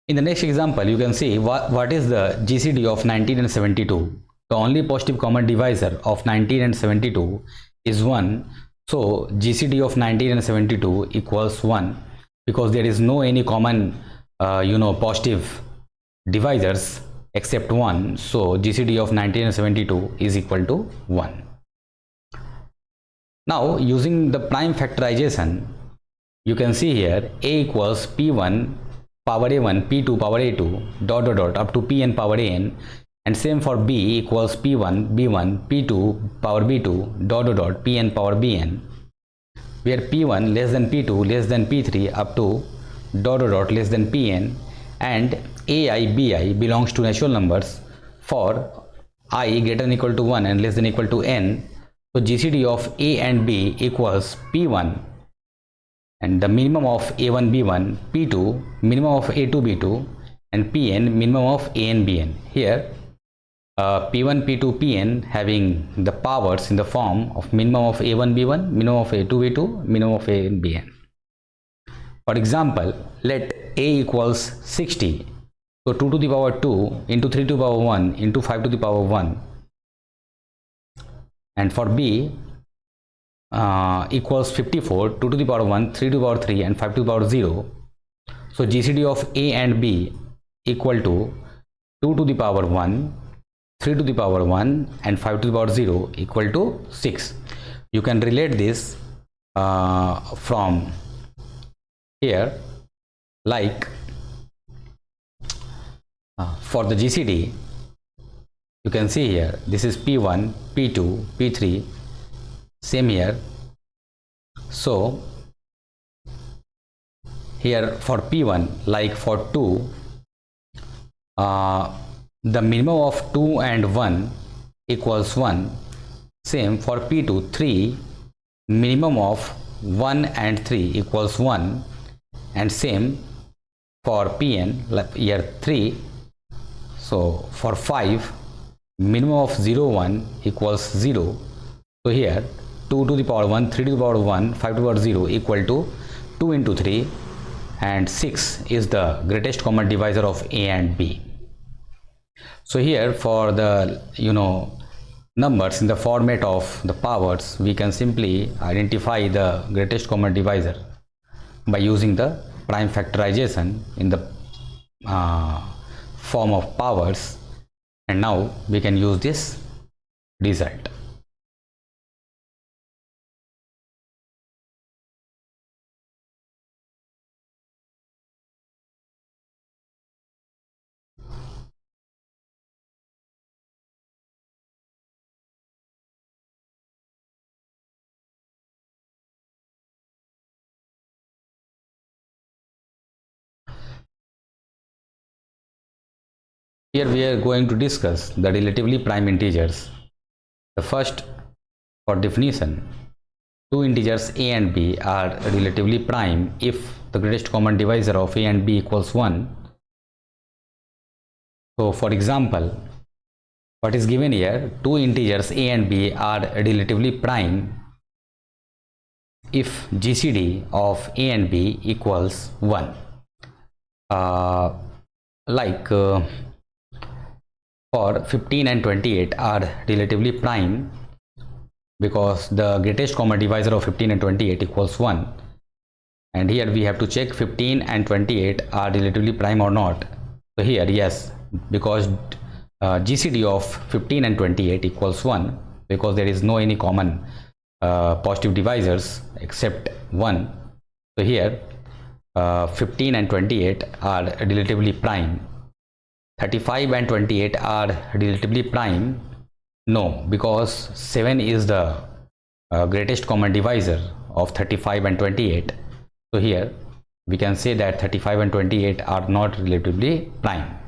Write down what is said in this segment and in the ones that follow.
In the next example, you can see what is the GCD of 19 and 72. The only positive common divisor of 19 and 72 is 1. So GCD of 19 and 72 equals 1, because there is no any common positive divisors except 1. So GCD of 19 and 72 is equal to 1. Now using the prime factorization, you can see here A equals P1 power A1 P2 power A2 dot dot dot up to Pn power An, and same for B equals P1 B1 P2 power B2 dot dot dot Pn power Bn, where P1 less than P2 less than P3 up to dot dot dot less than Pn, and Ai Bi belongs to natural numbers for I greater than equal to 1 and less than equal to n. So GCD of A and B equals P1 and the minimum of A1 B1, P2 minimum of A2 B2, and Pn minimum of An Bn. Here P1 P2 Pn having the powers in the form of minimum of A1 B1, minimum of A2 B2, minimum of An Bn. For example, let A equals 60. So 2 to the power 2 into 3 to the power 1 into 5 to the power 1, and for B equals 54, 2 to the power 1, 3 to the power 3 and 5 to the power 0. So GCD of A and B equal to 2 to the power 1, 3 to the power 1 and 5 to the power 0 equal to 6. You can relate this from here, like for the GCD you can see here this is P1 P2 P3, same here. So here for P1, like for 2, the minimum of 2 and 1 equals 1. Same for P2, 3, minimum of 1 and 3 equals 1, and same for Pn, like here 3. So for 5, minimum of 0 1 equals 0. So here 2 to the power 1, 3 to the power 1, 5 to the power 0 equal to 2 into 3, and 6 is the greatest common divisor of A and B. So here for the numbers in the format of the powers, we can simply identify the greatest common divisor by using the prime factorization in the form of powers, and now we can use this result. Here we are going to discuss the relatively prime integers. The first, for definition, two integers a and b are relatively prime if the greatest common divisor of a and b equals 1. So for example, what is given here, two integers a and b are relatively prime if GCD of a and b equals 1. For 15 and 28 are relatively prime because the greatest common divisor of 15 and 28 equals 1, and here we have to check 15 and 28 are relatively prime or not. So here yes, because GCD of 15 and 28 equals 1, because there is no any common positive divisors except 1. So here 15 and 28 are relatively prime. 35 and 28 are relatively prime. No, because 7 is the greatest common divisor of 35 and 28. So here we can say that 35 and 28 are not relatively prime.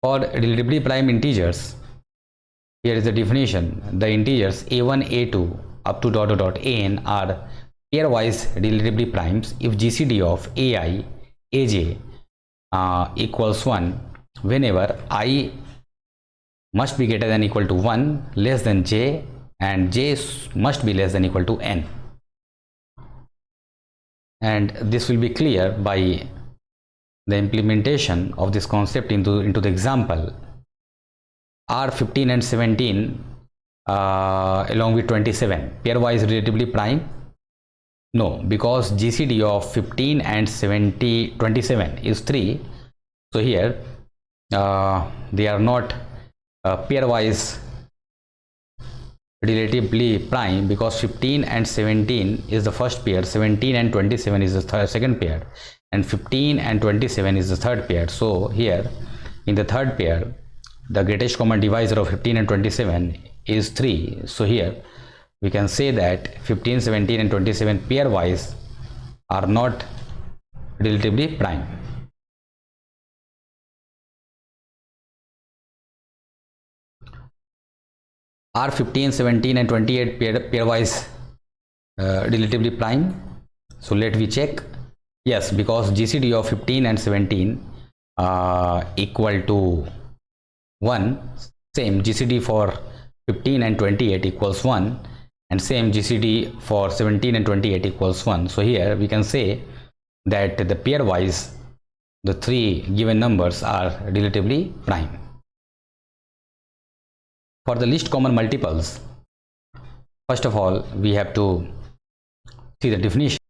For relatively prime integers, here is the definition. The integers a1 a2 up to dot dot dot an are pairwise relatively primes if GCD of ai aj equals 1 whenever I must be greater than equal to 1, less than j, and j must be less than equal to n. And this will be clear by the implementation of this concept into the example. Are 15 and 17 along with 27 pairwise relatively prime? No, because GCD of 15 and 27 is 3. So here they are not pairwise relatively prime, because 15 and 17 is the first pair, 17 and 27 is the second pair, and 15 and 27 is the third pair. So here in the third pair, the greatest common divisor of 15 and 27 is 3. So here we can say that 15, 17 and 27 pairwise are not relatively prime. Are 15, 17 and 28 pairwise relatively prime? So let we check. Yes, because GCD of 15 and 17 equal to 1. Same GCD for 15 and 28 equals 1, and same GCD for 17 and 28 equals 1. So here we can say that the pairwise the three given numbers are relatively prime. For the least common multiples, first of all we have to see the definition.